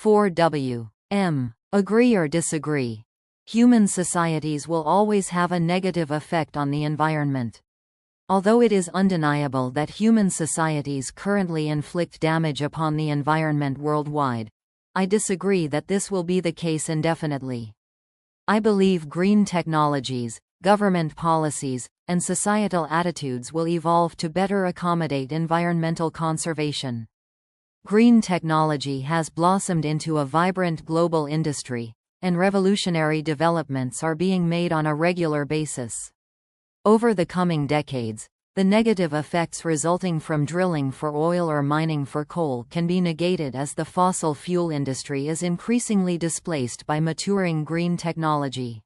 4W. Agree or disagree? Human societies will always have a negative effect on the environment. Although it is undeniable that human societies currently inflict damage upon the environment worldwide, I disagree that this will be the case indefinitely. I believe green technologies, government policies, and societal attitudes will evolve to better accommodate environmental conservation. Green technology has blossomed into a vibrant global industry, and revolutionary developments are being made on a regular basis. Over the coming decades, the negative effects resulting from drilling for oil or mining for coal can be negated as the fossil fuel industry is increasingly displaced by maturing green technology.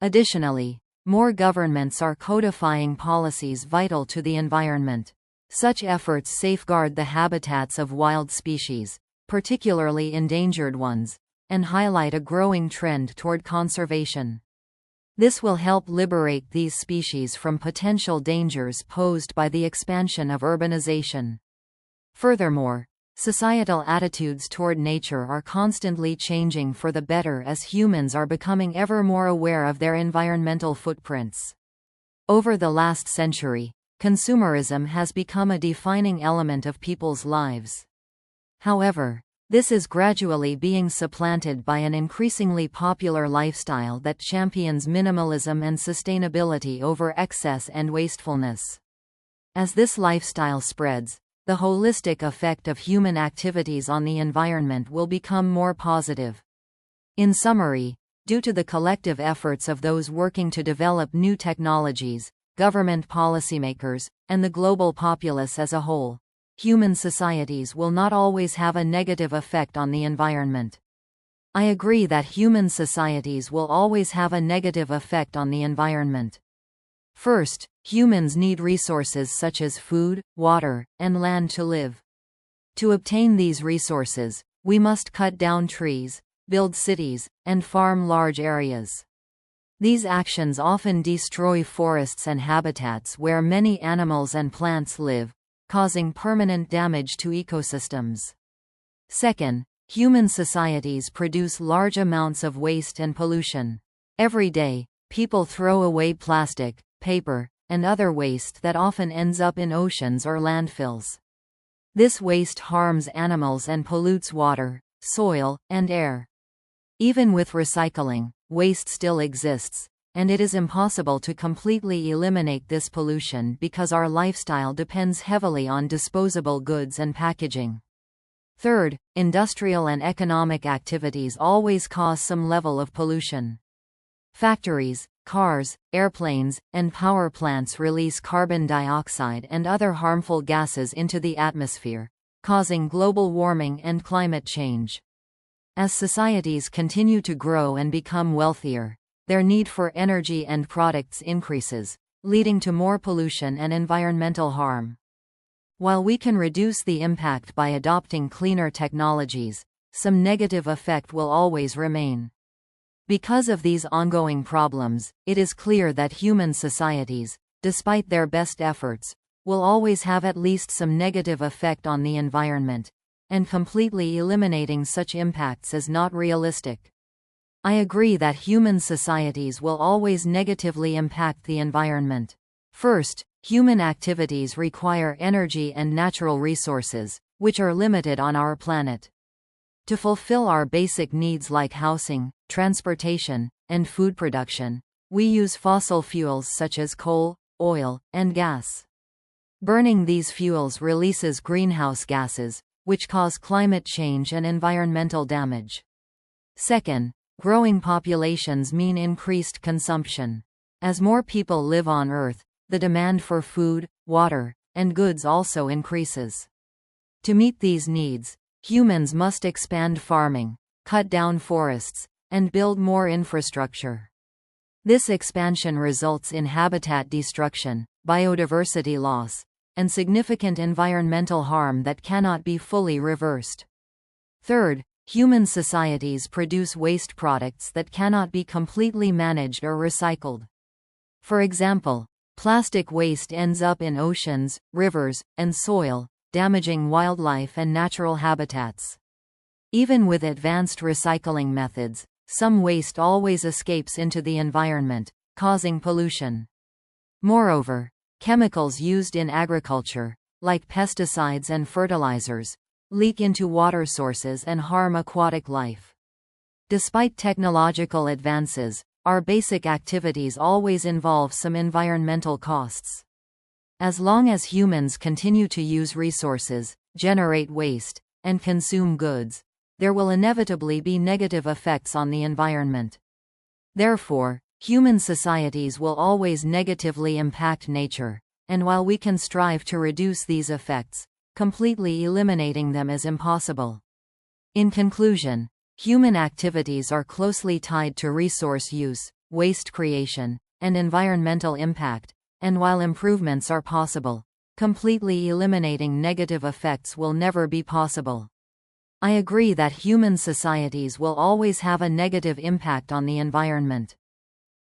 Additionally, more governments are codifying policies vital to the environment. Such efforts safeguard the habitats of wild species, particularly endangered ones, and highlight a growing trend toward conservation. This will help liberate these species from potential dangers posed by the expansion of urbanization. Furthermore, societal attitudes toward nature are constantly changing for the better as humans are becoming ever more aware of their environmental footprints. Over the last century, consumerism has become a defining element of people's lives. However, this is gradually being supplanted by an increasingly popular lifestyle that champions minimalism and sustainability over excess and wastefulness. As this lifestyle spreads, the holistic effect of human activities on the environment will become more positive. In summary, due to the collective efforts of those working to develop new technologies, government policymakers, and the global populace as a whole, human societies will not always have a negative effect on the environment. I agree that human societies will always have a negative effect on the environment. First, humans need resources such as food, water, and land to live. To obtain these resources, we must cut down trees, build cities, and farm large areas. These actions often destroy forests and habitats where many animals and plants live, causing permanent damage to ecosystems. Second, human societies produce large amounts of waste and pollution. Every day, people throw away plastic, paper, and other waste that often ends up in oceans or landfills. This waste harms animals and pollutes water, soil, and air. Even with recycling, waste still exists, and it is impossible to completely eliminate this pollution because our lifestyle depends heavily on disposable goods and packaging. Third, industrial and economic activities always cause some level of pollution. Factories, cars, airplanes, and power plants release carbon dioxide and other harmful gases into the atmosphere, causing global warming and climate change. As societies continue to grow and become wealthier, their need for energy and products increases, leading to more pollution and environmental harm. While we can reduce the impact by adopting cleaner technologies, some negative effect will always remain. Because of these ongoing problems, it is clear that human societies, despite their best efforts, will always have at least some negative effect on the environment, and completely eliminating such impacts is not realistic. I agree that human societies will always negatively impact the environment. First, human activities require energy and natural resources, which are limited on our planet. To fulfill our basic needs like housing, transportation, and food production, we use fossil fuels such as coal, oil, and gas. Burning these fuels releases greenhouse gases, which cause climate change and environmental damage. Second, growing populations mean increased consumption. As more people live on Earth, the demand for food, water, and goods also increases. To meet these needs, humans must expand farming, cut down forests, and build more infrastructure. This expansion results in habitat destruction, biodiversity loss, and significant environmental harm that cannot be fully reversed. Third, human societies produce waste products that cannot be completely managed or recycled. For example, plastic waste ends up in oceans, rivers, and soil, damaging wildlife and natural habitats. Even with advanced recycling methods, some waste always escapes into the environment, causing pollution. Moreover, chemicals used in agriculture, like pesticides and fertilizers, leak into water sources and harm aquatic life. Despite technological advances, our basic activities always involve some environmental costs. As long as humans continue to use resources, generate waste, and consume goods, there will inevitably be negative effects on the environment. Therefore, human societies will always negatively impact nature, and while we can strive to reduce these effects, completely eliminating them is impossible. In conclusion, human activities are closely tied to resource use, waste creation, and environmental impact, and while improvements are possible, completely eliminating negative effects will never be possible. I agree that human societies will always have a negative impact on the environment.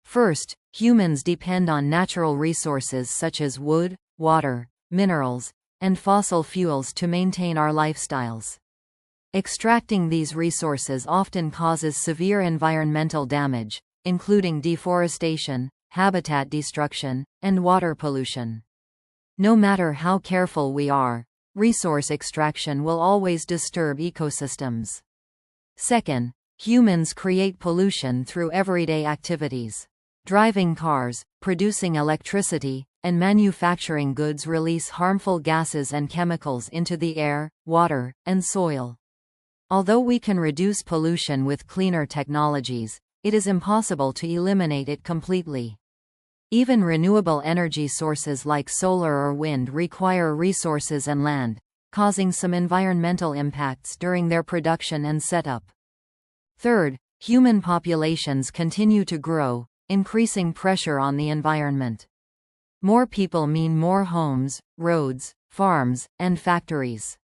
First, humans depend on natural resources such as wood, water, minerals, and fossil fuels to maintain our lifestyles. Extracting these resources often causes severe environmental damage, including deforestation, habitat destruction, and water pollution. No matter how careful we are, resource extraction will always disturb ecosystems. Second, humans create pollution through everyday activities. Driving cars, producing electricity, and manufacturing goods release harmful gases and chemicals into the air, water, and soil. Although we can reduce pollution with cleaner technologies, it is impossible to eliminate it completely. Even renewable energy sources like solar or wind require resources and land, causing some environmental impacts during their production and setup. Third, human populations continue to grow, increasing pressure on the environment. More people mean more homes, roads, farms, and factories.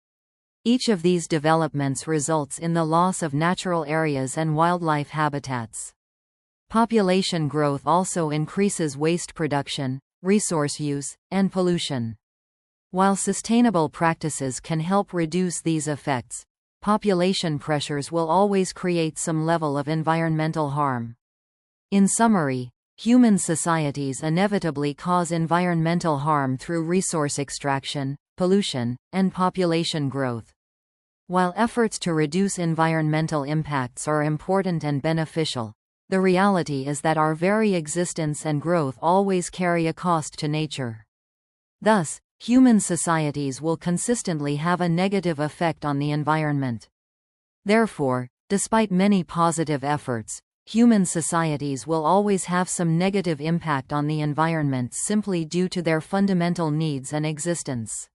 Each of these developments results in the loss of natural areas and wildlife habitats. Population growth also increases waste production, resource use, and pollution. While sustainable practices can help reduce these effects, population pressures will always create some level of environmental harm. In summary, human societies inevitably cause environmental harm through resource extraction, pollution, and population growth. While efforts to reduce environmental impacts are important and beneficial, the reality is that our very existence and growth always carry a cost to nature. Thus, human societies will consistently have a negative effect on the environment. Therefore, despite many positive efforts, human societies will always have some negative impact on the environment simply due to their fundamental needs and existence.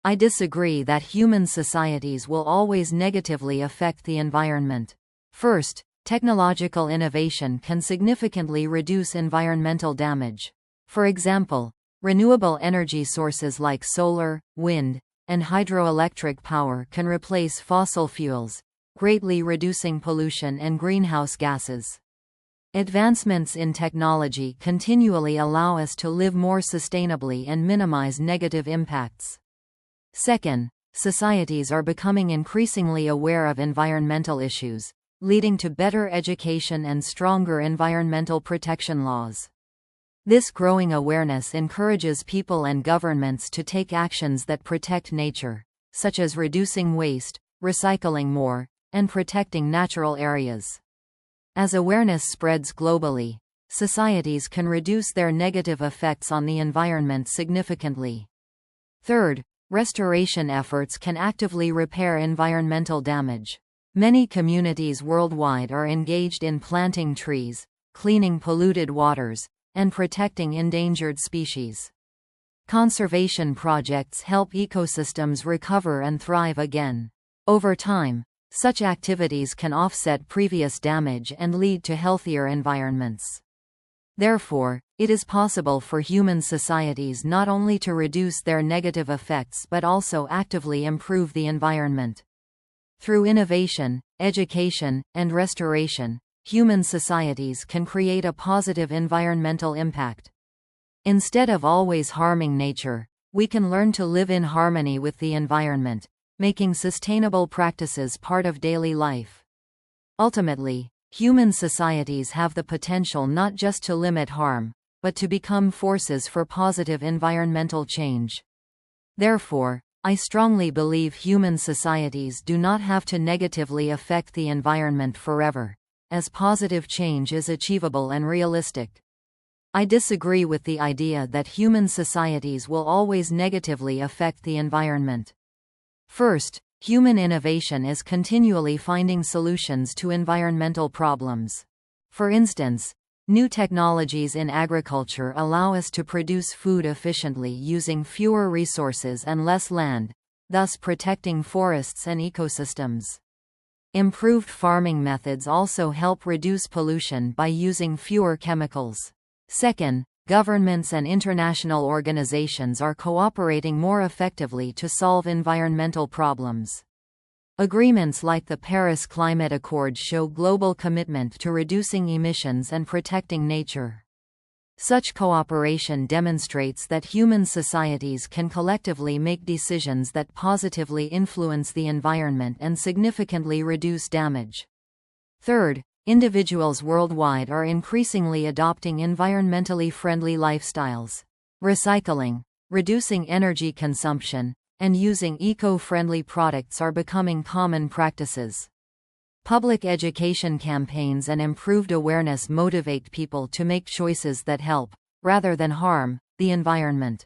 I disagree that human societies will always negatively affect the environment. First, technological innovation can significantly reduce environmental damage. For example, renewable energy sources like solar, wind, and hydroelectric power can replace fossil fuels, greatly reducing pollution and greenhouse gases. Advancements in technology continually allow us to live more sustainably and minimize negative impacts. Second, societies are becoming increasingly aware of environmental issues, leading to better education and stronger environmental protection laws. This growing awareness encourages people and governments to take actions that protect nature, such as reducing waste, recycling more, and protecting natural areas. As awareness spreads globally, societies can reduce their negative effects on the environment significantly. Third, restoration efforts can actively repair environmental damage. Many communities worldwide are engaged in planting trees, cleaning polluted waters, and protecting endangered species. Conservation projects help ecosystems recover and thrive again. Over time, such activities can offset previous damage and lead to healthier environments. Therefore, it is possible for human societies not only to reduce their negative effects but also actively improve the environment. Through innovation, education, and restoration, human societies can create a positive environmental impact. Instead of always harming nature, we can learn to live in harmony with the environment, making sustainable practices part of daily life. Ultimately, human societies have the potential not just to limit harm, but to become forces for positive environmental change. Therefore, I strongly believe human societies do not have to negatively affect the environment forever, as positive change is achievable and realistic. I disagree with the idea that human societies will always negatively affect the environment. First, human innovation is continually finding solutions to environmental problems. For instance, new technologies in agriculture allow us to produce food efficiently using fewer resources and less land, thus protecting forests and ecosystems. Improved farming methods also help reduce pollution by using fewer chemicals. Second, governments and international organizations are cooperating more effectively to solve environmental problems. Agreements like the Paris Climate Accord show global commitment to reducing emissions and protecting nature. Such cooperation demonstrates that human societies can collectively make decisions that positively influence the environment and significantly reduce damage. Third, individuals worldwide are increasingly adopting environmentally friendly lifestyles. Recycling, reducing energy consumption, and using eco-friendly products are becoming common practices. Public education campaigns and improved awareness motivate people to make choices that help, rather than harm, the environment.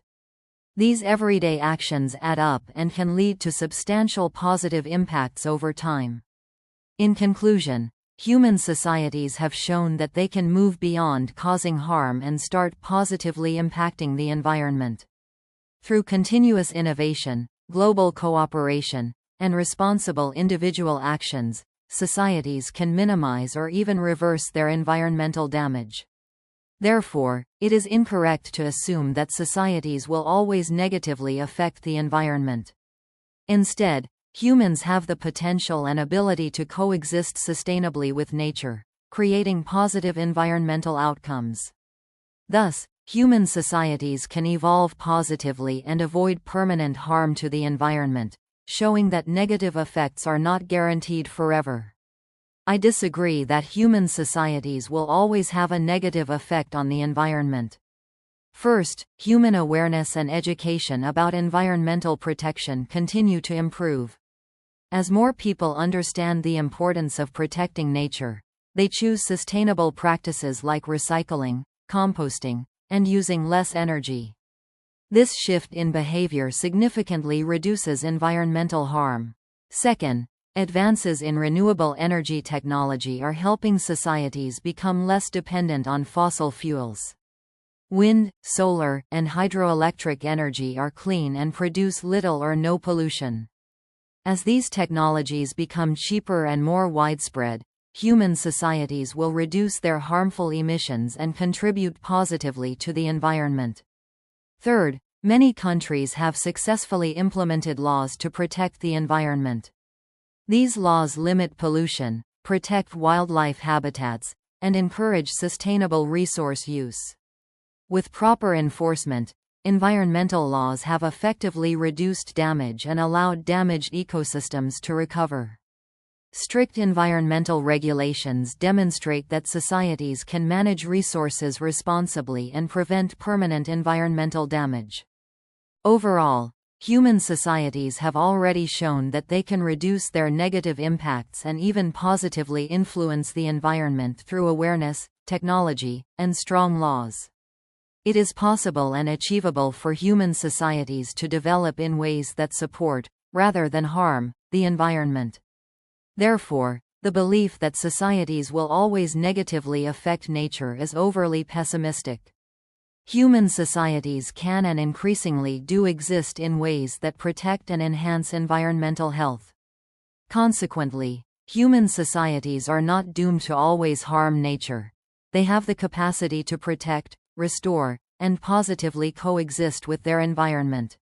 These everyday actions add up and can lead to substantial positive impacts over time. In conclusion, human societies have shown that they can move beyond causing harm and start positively impacting the environment. Through continuous innovation, global cooperation, and responsible individual actions, societies can minimize or even reverse their environmental damage. Therefore, it is incorrect to assume that societies will always negatively affect the environment. Instead, humans have the potential and ability to coexist sustainably with nature, creating positive environmental outcomes. Thus, human societies can evolve positively and avoid permanent harm to the environment, showing that negative effects are not guaranteed forever. I disagree that human societies will always have a negative effect on the environment. First, human awareness and education about environmental protection continue to improve. As more people understand the importance of protecting nature, they choose sustainable practices like recycling, composting, and using less energy. This shift in behavior significantly reduces environmental harm. Second, advances in renewable energy technology are helping societies become less dependent on fossil fuels. Wind, solar, and hydroelectric energy are clean and produce little or no pollution. As these technologies become cheaper and more widespread, human societies will reduce their harmful emissions and contribute positively to the environment. Third, many countries have successfully implemented laws to protect the environment. These laws limit pollution, protect wildlife habitats, and encourage sustainable resource use. With proper enforcement, environmental laws have effectively reduced damage and allowed damaged ecosystems to recover. Strict environmental regulations demonstrate that societies can manage resources responsibly and prevent permanent environmental damage. Overall, human societies have already shown that they can reduce their negative impacts and even positively influence the environment through awareness, technology, and strong laws. It is possible and achievable for human societies to develop in ways that support, rather than harm, the environment. Therefore, the belief that societies will always negatively affect nature is overly pessimistic. Human societies can and increasingly do exist in ways that protect and enhance environmental health. Consequently, human societies are not doomed to always harm nature. They have the capacity to protect, restore, and positively coexist with their environment.